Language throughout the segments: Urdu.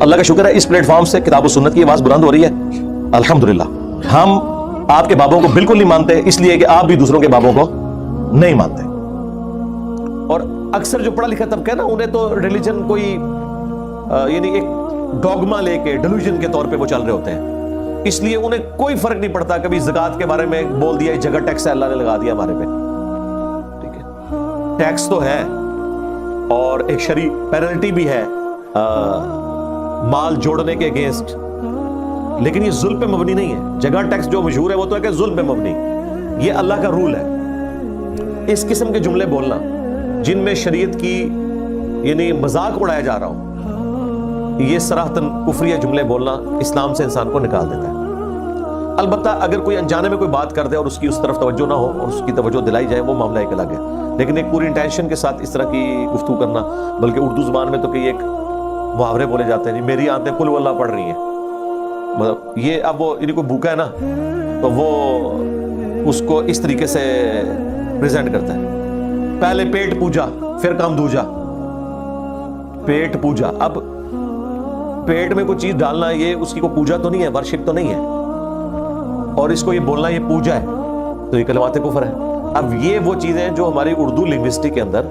اللہ کا شکر ہے اس پلیٹ فارم سے کتاب و سنت کی آواز بلند ہو رہی ہے الحمدللہ. ہم آپ کے بابوں کو بالکل نہیں مانتے اس لیے کہ آپ بھی دوسروں کے بابوں کو نہیں مانتے. اور اکثر جو پڑھا لکھا طبقہ ہے نا انہیں تو ریلیجن کوئی یعنی ایک ڈوگما لے کے ڈیلوژن کے طور پہ وہ چل رہے ہوتے ہیں, اس لیے انہیں کوئی فرق نہیں پڑتا. کبھی زکوٰۃ کے بارے میں بول دیا جگہ ٹیکس اللہ نے لگا دیا ہمارے پہ, ٹھیک ہے ٹیکس تو ہے اور ایک شرعی پینلٹی بھی ہے مال جوڑنے کے اگینسٹ, لیکن یہ ظلم پہ مبنی نہیں ہے. جگہ ٹیکس جو مشہور ہے وہ تو ہے کہ ظلم پہ مبنی, یہ اللہ کا رول ہے. اس قسم کے جملے بولنا جن میں شریعت کی یعنی مذاق اڑایا جا رہا ہو, یہ صراحتاً کفریہ جملے بولنا اسلام سے انسان کو نکال دیتا ہے. البتہ اگر کوئی انجانے میں کوئی بات کر دے اور اس کی اس طرف توجہ نہ ہو اور اس کی توجہ دلائی جائے وہ معاملہ ایک الگ ہے, لیکن ایک پوری انٹینشن کے ساتھ اس طرح کی گفتگو کرنا, بلکہ اردو زبان میں تو کئی ایک محاورے بولے جاتے ہیں, میری آنتیں قل ہو اللہ پڑھ رہی ہیں, مطلب یہ اب وہ یعنی کوئی بھوکا ہے نا تو وہ اس کو اس طریقے سے پریزنٹ کرتا ہے, پہلے پیٹ پوجا پھر کام دوجا. پیٹ پوجا, اب پیٹ میں کوئی چیز ڈالنا یہ اس کی کوئی پوجا تو نہیں ہے, ورشپ تو نہیں ہے, اور اس کو یہ بولنا یہ پوجا ہے تو یہ کلمات کفر ہے. اب یہ وہ چیزیں جو ہماری اردو لنگوسٹک کے اندر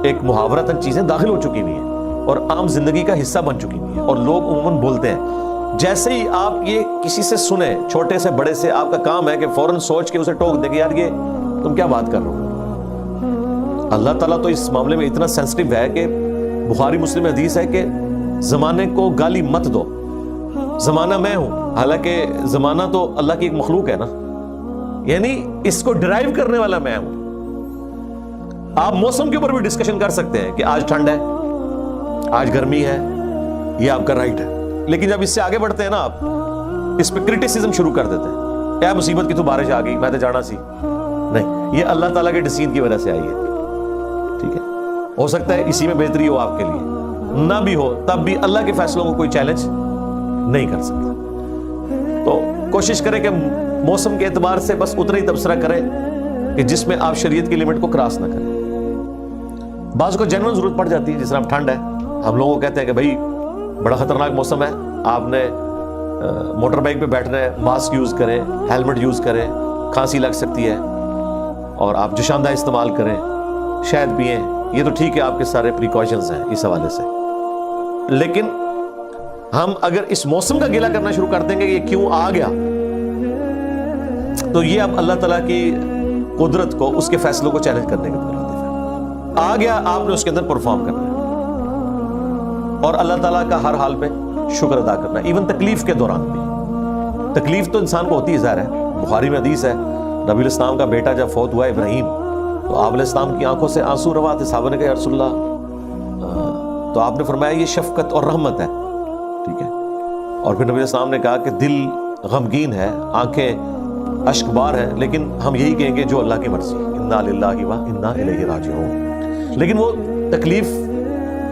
ایک محاورتاً چیزیں داخل ہو چکی ہوئی ہیں اور عام زندگی کا حصہ بن چکی ہوئی ہیں اور لوگ عموماً بولتے ہیں. جیسے ہی آپ یہ کسی سے سنیں, چھوٹے سے بڑے سے, آپ کا کام ہے کہ فوراً سوچ کے اسے ٹوک دیں کہ یار یہ تم کیا بات کر رہے ہو. اللہ تعالیٰ تو اس معاملے میں اتنا سینسٹیو ہے کہ بخاری مسلم حدیث ہے کہ زمانے کو گالی مت دو, زمانہ میں ہوں, حالانکہ زمانہ تو اللہ کی ایک مخلوق ہے نا, یعنی اس کو ڈرائیو کرنے والا میں ہوں. آپ موسم کے اوپر بھی ڈسکشن کر سکتے ہیں کہ آج ٹھنڈ ہے, آج گرمی ہے, یہ آپ کا رائٹ ہے, لیکن جب اس سے آگے بڑھتے ہیں نا آپ اس پہ کرٹیسزم شروع کر دیتے ہیں, کیا مصیبت کی تو بارش آ گئی میں تو جانا سی. نہیں, یہ اللہ تعالیٰ کے ڈسین کی وجہ سے آئی ہے, ٹھیک ہے. ہو سکتا ہے اسی میں بہتری ہو آپ کے لیے, نہ بھی ہو تب بھی اللہ کے فیصلوں کو کوئی چیلنج نہیں کر سکتا. تو کوشش کریں کہ موسم کے اعتبار سے بس اتنا ہی تبصرہ کریں کہ جس میں آپ شریعت کی لیمٹ کو کراس نہ کریں. بعض کو جنرل ضرورت پڑ جاتی ہے, جس طرح ٹھنڈ ہے, ہم لوگوں کو کہتے ہیں کہ بھائی بڑا خطرناک موسم ہے, آپ نے موٹر بائک پہ بیٹھنا ہے, ماسک یوز کریں, ہیلمٹ یوز کریں, کھانسی لگ سکتی ہے, اور آپ جوشاندہ استعمال کریں, شہد پئیں, یہ تو ٹھیک ہے آپ کے سارے پریکاشنز ہیں اس حوالے سے. لیکن ہم اگر اس موسم کا گیلا کرنا شروع کر دیں گے کہ یہ کیوں آ گیا, تو یہ اب اللہ تعالیٰ کی قدرت کو, اس کے فیصلوں کو چیلنج کرنے کا مطلب ہے. آ گیا, آپ نے اس کے اندر پرفارم کرنا ہے اور اللہ تعالیٰ کا ہر حال پہ شکر ادا کرنا ہے, ایون تکلیف کے دوران بھی. تکلیف تو انسان کو ہوتی ہے, ظاہر ہے. بخاری میں حدیث ہے, نبی علیہ السلام کا بیٹا جب فوت ہوا ابراہیم, تو آپ علیہ السلام کی آنکھوں سے آنسو روا تھے. صحابہ نے کہا یا رسول اللہ, تو آپ نے فرمایا یہ شفقت اور رحمت ہے, ٹھیک ہے. اور پھر نبی علیہ السلام نے کہا کہ دل غمگین ہے, آنکھیں اشک بار ہیں, لیکن ہم یہی کہیں گے جو اللہ کی مرضی, انا للہ و انا الیہ راجعون. لیکن وہ تکلیف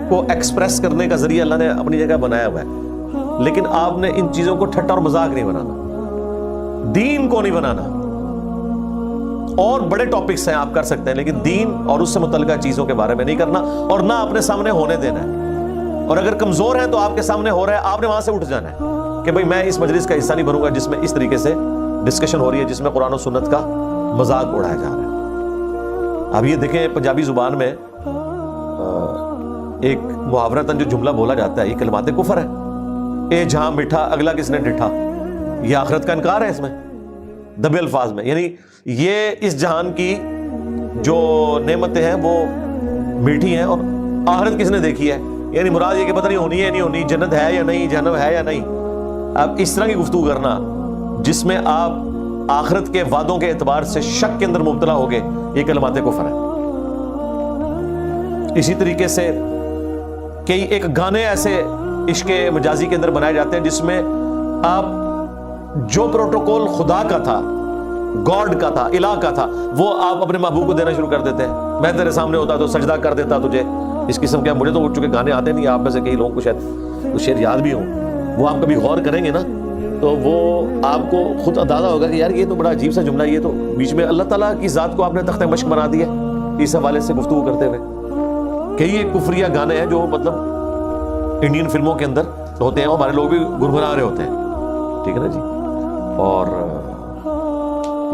کو ایکسپریس کرنے کا ذریعہ اللہ نے اپنی جگہ بنایا ہوا ہے, لیکن آپ نے ان چیزوں کو ٹھٹا اور مذاق نہیں بنانا, دین کو نہیں بنانا. اور بڑے ٹاپکس ہیں آپ کر سکتے ہیں, لیکن دین اور اس سے متعلقہ چیزوں کے بارے میں نہیں کرنا, اور نہ اپنے سامنے ہونے دینا ہے. اور اگر کمزور ہیں تو آپ کے سامنے ہو رہا ہے, آپ نے وہاں سے اٹھ جانا ہے کہ بھئی میں اس مجلس کا حصہ نہیں بنوں گا جس میں اس طریقے سے ڈسکشن ہو رہی ہے, جس میں قرآن و سنت کا مذاق اڑایا جا رہا ہے. اب یہ دیکھیں پنجابی زبان میں ایک محاورتاً جو جملہ بولا جاتا ہے, یہ کلمات کفر ہے. اے جہاں میٹھا اگلا کس نے ڈٹھا, یہ آخرت کا انکار ہے اس میں دبے الفاظ میں. یعنی یہ اس جہان کی جو نعمتیں ہیں وہ میٹھی ہیں اور آخرت کس نے دیکھی ہے, یعنی مراد یہ کہ پتہ نہیں ہونی ہے نہیں ہونی, جنت ہے یا نہیں, جہنم ہے یا نہیں. اب اس طرح کی گفتگو کرنا جس میں آپ آخرت کے وعدوں کے اعتبار سے شک کے اندر مبتلا ہوگے, یہ کلمات کفر ہے. اسی طریقے سے کئی ایک گانے ایسے عشق مجازی کے اندر بنائے جاتے ہیں جس میں آپ جو پروٹوکول خدا کا تھا, گاڈ کا تھا, الہ کا تھا, وہ آپ اپنے محبوب کو دینا شروع کر دیتے ہیں. میں تیرے سامنے ہوتا تو سجدہ کر دیتا تجھے, اس قسم کے. مجھے تو اٹھ چکے گانے آتے نہیں, آپ میں سے کئی لوگوں کو شاید کچھ شعر یاد بھی ہوں, وہ آپ کبھی غور کریں گے نا تو وہ آپ کو خود اندازہ ہوگا کہ یار یہ تو بڑا عجیب سا جملہ, یہ تو بیچ میں اللہ تعالیٰ کی ذات کو آپ نے تخت مشق بنا دیا اس حوالے سے گفتگو کرتے ہوئے. کئی کفریہ گانے ہیں جو مطلب انڈین فلموں کے اندر ہوتے ہیں ہمارے لوگ بھی گنگنا رہے ہوتے ہیں, ٹھیک ہے نا جی, اور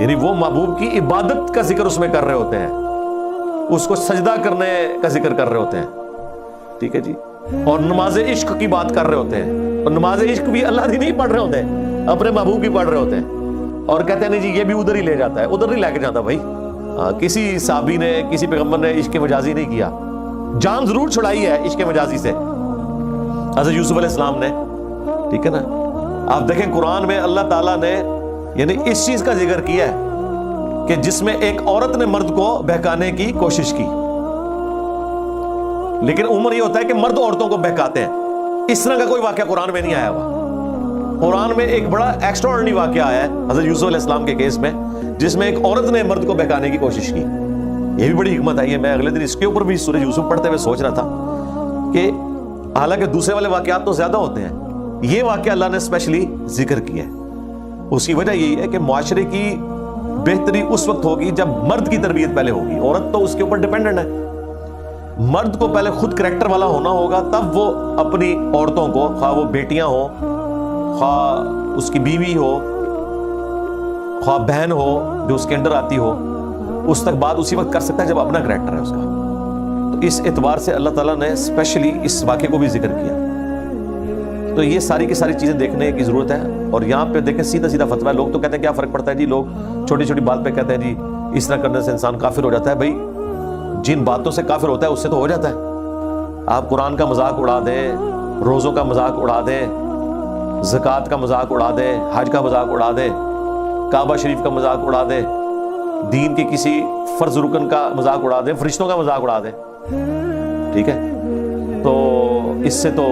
یعنی وہ محبوب کی عبادت کا ذکر اس میں کر رہے ہوتے ہیں, اس کو سجدہ کرنے کا ذکر کر رہے ہوتے ہیں, ٹھیک ہے جی, اور نماز عشق کی بات کر رہے ہوتے ہیں, اور نماز عشق بھی اللہ کی نہیں پڑھ رہے ہوتے ہیں, اپنے محبوب کی پڑھ رہے ہوتے ہیں, اور کہتے ہیں نہیں جی یہ بھی ادھر ہی لے جاتا ہے, ادھر نہیں لے کے جاتا بھائی. کسی صحابی نے, کسی پیغمبر نے عشق مجازی نہیں کیا, جان ضرور چھڑائی ہے عشق مجازی سے حضرت یوسف علیہ السلام نے, ٹھیک ہے نا. آپ دیکھیں قرآن میں اللہ تعالیٰ نے یعنی اس چیز کا ذکر کیا ہے کہ جس میں ایک عورت نے مرد کو بہکانے کی کوشش کی, لیکن عموماً یہ ہوتا ہے کہ مرد عورتوں کو بہکاتے ہیں, اس طرح کا کوئی واقعہ قرآن میں نہیں آیا ہوا. قرآن میں ایک بڑا ایکسٹراآرڈنری واقعہ آیا ہے حضرت یوسف علیہ السلام کے کیس میں, جس میں ایک عورت نے مرد کو بہکانے کی کوشش کی. یہ بھی بڑی حکمت ہے. میں اگلے دن اس کے اوپر بھی سورہ یوسف پڑھتے ہوئے سوچ رہا تھا کہ حالانکہ دوسرے والے واقعات تو زیادہ ہوتے ہیں, یہ واقعہ اللہ نے اسپیشلی ذکر کیا ہے. اس کی وجہ یہی ہے کہ معاشرے کی بہتری اس وقت ہوگی جب مرد کی تربیت پہلے ہوگی. عورت تو اس کے اوپر ڈیپینڈنٹ ہے, مرد کو پہلے خود کریکٹر والا ہونا ہوگا, تب وہ اپنی عورتوں کو, خواہ وہ بیٹیاں ہوں, خواہ اس کی بیوی ہو, خواہ بہن ہو جو اس کے انڈر آتی ہو, اس تک بات اسی وقت کر سکتا ہے جب اپنا کریکٹر ہے اس کا. تو اس اعتبار سے اللہ تعالیٰ نے اسپیشلی اس واقعے کو بھی ذکر کیا. تو یہ ساری کی ساری چیزیں دیکھنے کی ضرورت ہے. اور یہاں پہ دیکھیں سیدھا سیدھا فتویٰ ہے. لوگ تو کہتے ہیں کیا فرق پڑتا ہے جی, لوگ چھوٹی چھوٹی بات پہ کہتے ہیں جی اس طرح کرنے سے انسان کافر ہو جاتا ہے. بھائی جن باتوں سے کافر ہوتا ہے اس سے تو ہو جاتا ہے. آپ قرآن کا مذاق اڑا دیں, روزوں کا مذاق اڑا دیں, زکوٰۃ کا مذاق اڑا دیں, حج کا مذاق اڑا دیں, کعبہ شریف کا مذاق اڑا دیں, دین کے کسی فرض رکن کا مذاق اڑا دیں, فرشتوں کا مذاق اڑا دیں, ٹھیک ہے. تو اس سے تو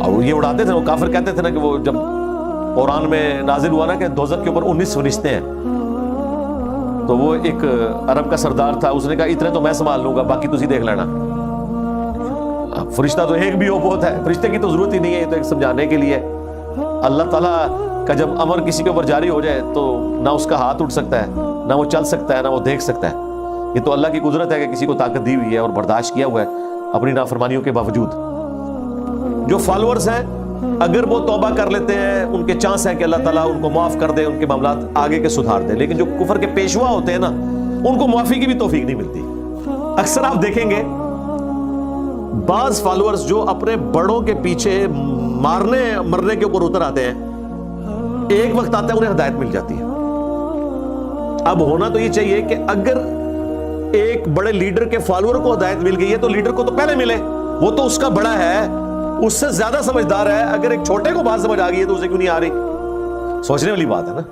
اور یہ اڑاتے تھے, وہ کافر کہتے تھے نا کہ وہ جب قرآن میں نازل ہوا نا کہ دوزخ کے اوپر 19 فرشتے ہیں, تو وہ ایک عرب کا سردار تھا, اس نے کہا اتنے تو میں سنبھال لوں گا, باقی تسی دیکھ لینا. فرشتہ تو ایک بھی ہو بہت ہے, فرشتے کی تو ضرورت ہی نہیں ہے, یہ تو ایک سمجھانے کے لیے. اللہ تعالیٰ کا جب امر کسی کے اوپر جاری ہو جائے تو نہ اس کا ہاتھ اٹھ سکتا ہے, نہ وہ چل سکتا ہے, نہ وہ دیکھ سکتا ہے. یہ تو اللہ کی قدرت ہے کہ کسی کو طاقت دی ہوئی ہے اور برداشت کیا ہوا ہے اپنی نافرمانیوں کے باوجود. جو فالورز ہیں اگر وہ توبہ کر لیتے ہیں, ان کے چانس ہے کہ اللہ تعالیٰ ان کو معاف کر دے, ان کے معاملات آگے کے سدھار دے. لیکن جو کفر کے پیشوا ہوتے ہیں نا, ان کو معافی کی بھی توفیق نہیں ملتی. اکثر آپ دیکھیں گے بعض فالورز جو اپنے بڑوں کے پیچھے مارنے مرنے کے اوپر اتر آتے ہیں, ایک وقت آتا ہے انہیں ہدایت مل جاتی ہے. اب ہونا تو یہ چاہیے کہ اگر ایک بڑے لیڈر کے فالوور کو ہدایت مل گئی ہے تو لیڈر کو تو پہلے ملے, وہ تو اس کا بڑا ہے, اس سے زیادہ سمجھدار ہے. اگر ایک چھوٹے کو بات سمجھ آ گئی ہے تو اسے کیوں نہیں آ رہی؟ سوچنے والی بات ہے نا.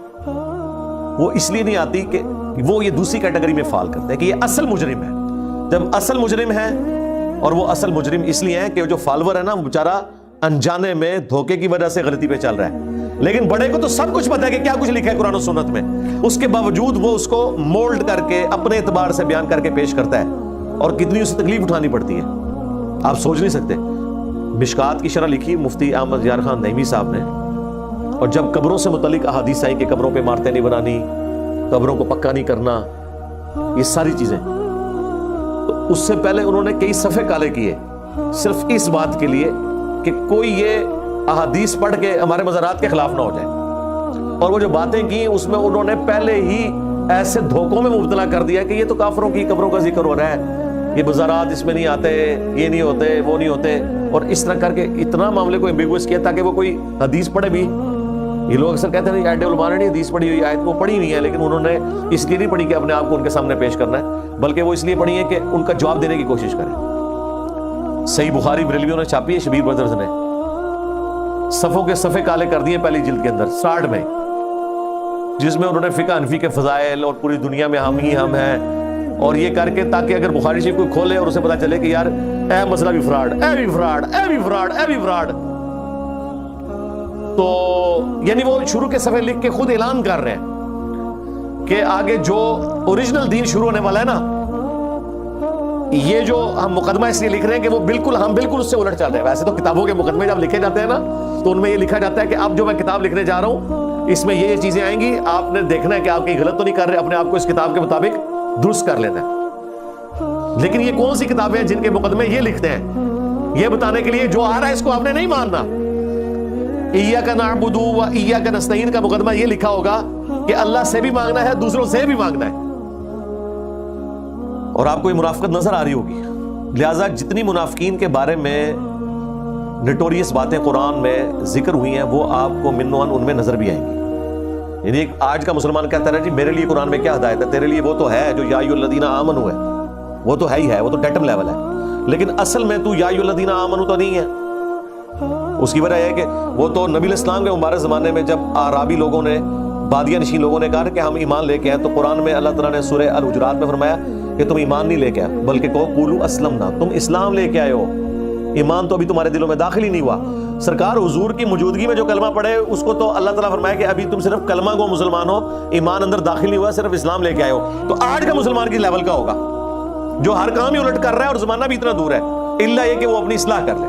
وہ اس لیے نہیں آتی کہ وہ یہ دوسری کیٹیگری میں فال کرتے ہیں کہ یہ اصل مجرم ہے. جب اصل مجرم ہے, اور وہ اصل مجرم اس لیے ہے کہ جو فالوور ہے نا وہ بیچارہ انجانے میں دھوکے کی وجہ سے غلطی پہ چل رہا ہے. لیکن بڑے کو تو سب کچھ پتا ہے کہ کیا کچھ لکھا ہے قرآن و سنت میں, اس کے باوجود وہ اس کو مولڈ کر کے اپنے اعتبار سے بیان کر کے پیش کرتا ہے, اور کتنی اسے تکلیف اٹھانی پڑتی ہے آپ سوچ نہیں سکتے. مشکات کی شرح لکھی مفتی احمد یار خان نعیمی صاحب نے, اور جب قبروں سے متعلق احادیث آئیں کہ قبروں پہ عمارتیں نہیں بنانی, قبروں کو پکا نہیں کرنا, یہ ساری چیزیں, تو اس سے پہلے انہوں نے کئی صفحے کالے کیے صرف اس بات کے لیے کہ کوئی یہ احادیث پڑھ کے ہمارے مزارات کے خلاف نہ ہو جائے. اور وہ جو باتیں کی اس میں انہوں نے پہلے ہی ایسے دھوکوں میں مبتلا کر دیا کہ یہ تو کافروں کی قبروں کا ذکر ہو رہا ہے, یہ مزارات اس میں نہیں آتے, یہ نہیں ہوتے, وہ نہیں ہوتے, اور اس طرح کر کے اتنا معاملے کو ایمبیگوس کیا تاکہ وہ کوئی حدیث پڑھے بھی. یہ لوگ اکثر کہتے ہیں آیت علماء نے حدیث پڑھی ہوئی, آیت وہ پڑھی ہوئی ہے, لیکن انہوں نے اس لیے نہیں پڑھی کہ اپنے آپ کو ان کے سامنے پیش کرنا ہے, بلکہ وہ اس لیے پڑھی ہے کہ ان کا جواب دینے کی کوشش کریں. صحیح بخاری بریلویوں نے چھاپی ہے, شبیر برادرز نے, صفوں کے صفحے کالے کر دیے پہلی جلد کے اندر 60 میں, جس میں انہوں نے فقہ حنفی کے فضائل اور پوری دنیا میں ہم ہی ہم ہیں, اور یہ کر کے تاکہ اگر بخاری شریف کوئی کھولے اور اسے پتا چلے کہ یار اے مسئلہ بھی فراڈ, اے بھی فراڈ, اے بھی فراڈ, اے بھی فراڈ. تو یعنی وہ شروع کے صفحے لکھ کے خود اعلان کر رہے ہیں کہ آگے جو اوریجنل دین شروع ہونے والا ہے نا, یہ جو ہم مقدمہ اس لیے لکھ رہے ہیں کہ وہ ہم بالکل اس سے الٹ چل رہے ہیں. ویسے تو کتابوں کے مقدمے جب لکھے جاتے ہیں نا تو ان میں یہ لکھا جاتا ہے کہ اب جو میں کتاب لکھنے جا رہا ہوں اس میں یہ چیزیں آئیں گی, آپ نے دیکھنا ہے کہ آپ کہیں غلط تو نہیں کر رہے, اپنے آپ کو اس کتاب کے مطابق درست کر لینا ہے. لیکن یہ کون سی کتابیں ہیں جن کے مقدمے یہ لکھتے ہیں یہ بتانے کے لیے جو آ رہا ہے اس کو آپ نے نہیں ماننا. ایاک نعبد و ایاک نستعین کا مقدمہ یہ لکھا ہوگا کہ اللہ سے بھی مانگنا ہے, دوسروں سے بھی مانگنا ہے. اور آپ کو یہ منافقت نظر آ رہی ہوگی. لہٰذا جتنی منافقین کے بارے میں نٹوریس باتیں قرآن میں ذکر ہوئی ہیں وہ آپ کو من و عن ان میں نظر بھی آئیں گی. یعنی ایک آج کا مسلمان کہتا ہے جی میرے لیے قرآن میں کیا ہدایت ہے, تیرے لیے وہ تو ہے جو یا ایھا الذین آمنوا ہے, وہ تو ہے ہی ہے, وہ تو ڈیٹم لیول ہے, لیکن اصل میں تو یا ایھا الذین آمنوا تو نہیں ہے. اس کی وجہ یہ ہے کہ وہ تو نبی علیہ السلام کے مبارک زمانے میں جب اعرابی لوگوں نے, بادیہ نشین لوگوں نے کہا کہ ہم ایمان لے کے آئے, تو قرآن میں اللہ تعالیٰ نے سورہ الحجرات میں فرمایا کہ تم ایمان نہیں لے کے آئے بلکہ کہو قولوا اسلمنا, تم اسلام لے کے آئے ہو, ایمان تو ابھی تمہارے دلوں میں داخل ہی نہیں ہوا. سرکار حضور کی موجودگی میں جو کلمہ پڑھے اس کو تو اللہ تعالیٰ فرمایا کہ ابھی تم صرف کلمہ کو مسلمان ہو, ایمان اندر داخل نہیں ہوا, صرف اسلام لے کے آئے ہو. تو آج کا مسلمان کی لیول کا ہوگا جو ہر کام ہی الٹ کر رہا ہے اور زمانہ بھی اتنا دور ہے, الا یہ کہ وہ اپنی اصلاح کر لے.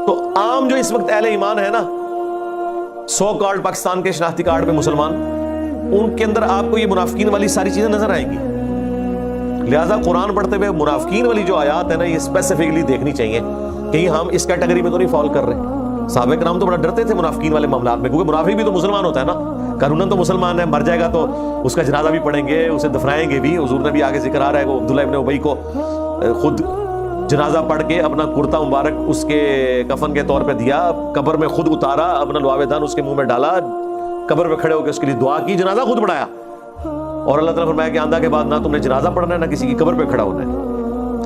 تو عام جو اس وقت اہل ایمان ہے نا, سو کارڈ پاکستان کے شناختی کارڈ پہ مسلمان, ان کے اندر آپ کو یہ منافقین والی ساری چیزیں نظر آئیں گی. لہٰذا قرآن پڑھتے ہوئے منافقین والی جو آیات ہے نا, یہ اسپیسیفکلی دیکھنی چاہیے کہیں ہم اس کیٹیگری میں تو نہیں فال کر رہے. صحابہ کرام تو بڑا ڈرتے تھے منافقین والے معاملات میں, کیونکہ منافق بھی تو مسلمان ہوتا ہے نا, قانوناً تو مسلمان ہے, مر جائے گا تو اس کا جنازہ بھی پڑھیں گے, اسے دفنائیں گے بھی. حضور نے بھی آگے ذکر آ رہا ہے کہ عبداللہ ابن ابی کو خود جنازہ پڑھ کے اپنا کرتا مبارک اس کے کفن کے طور پہ دیا, قبر میں خود اتارا, اپنا لعاب دان اس کے منہ میں ڈالا, قبر پہ کھڑے ہو کے اس کے لیے دعا کی, جنازہ خود پڑھایا. اور اللہ تعالیٰ فرمایا کہ آندہ کے بعد نہ تم نے جنازہ پڑھنا ہے نہ کسی کی قبر پہ کھڑا ہونا ہے.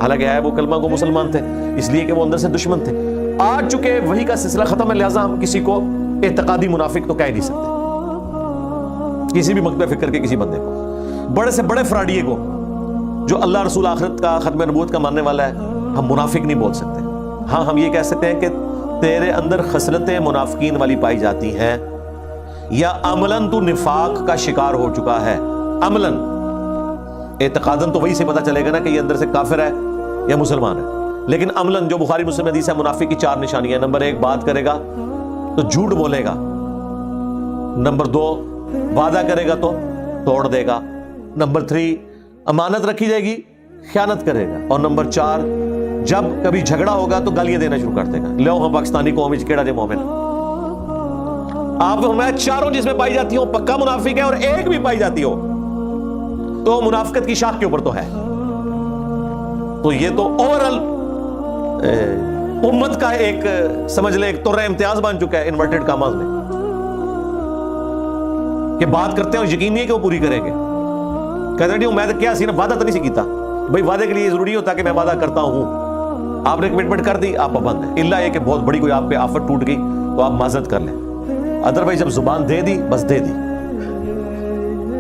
حالانکہ ہے وہ کلمہ کو مسلمان تھے, اس لیے کہ وہ اندر سے دشمن تھے. آج چونکہ وحی کا سلسلہ ختم ہے, لہٰذا ہم کسی کو اعتقادی منافق تو کہہ نہیں سکتے, کسی بھی مکتب فکر کے کسی بندے کو, بڑے سے بڑے فراڈیے کو جو اللہ رسول آخرت کا ختم نبوت کا ماننے والا ہے, ہم منافق نہیں بول سکتے. ہاں ہم یہ کہہ سکتے ہیں کہ تیرے اندر خصلتیں منافقین والی پائی جاتی ہیں, یا عملاً تو نفاق کا شکار ہو چکا ہے. عملاً, اعتقاداً تو وہی سے پتہ چلے گا نا کہ یہ اندر سے کافر ہے یا مسلمان ہے, لیکن عملاً جو بخاری مسلم حدیث ہے, منافق کی 4 نشانیاں. نمبر 1, بات کرے گا تو جھوٹ بولے گا. نمبر 2, وعدہ کرے گا تو توڑ دے گا. نمبر 3, امانت رکھی جائے گی خیانت کرے گا. اور نمبر 4, جب کبھی جھگڑا ہوگا تو گالیاں دینا شروع کر دے گا. لو ہم پاکستانی قوم وچ کیڑا جے مومن, آپ کو میں چاروں جس میں پائی جاتی ہوں پکا منافق ہے, اور ایک بھی پائی جاتی ہو تو منافقت کی شاخ کے اوپر تو ہے. تو یہ تو اوورال امت کا ایک سمجھ لیں ایک طرح امتیاز بن چکا ہے انورٹڈ کاماز میں, کہ بات کرتے ہیں اور یقین نہیں ہے کہ وہ پوری کریں گے. کہتے ہیں میں کیا صرف وعدہ تو نہیں سی کیتا, بھائی وعدے کے لیے ضروری ہوتا کہ میں وعدہ کرتا ہوں, آپ نے کمٹمنٹ کر دی آپ پابند ہیں, الا یہ کہ بہت بڑی کوئی آپ پہ آفت ٹوٹ گئی تو آپ معذرت کر لیں, ادروائز جب زبان دے دی بس دے دی.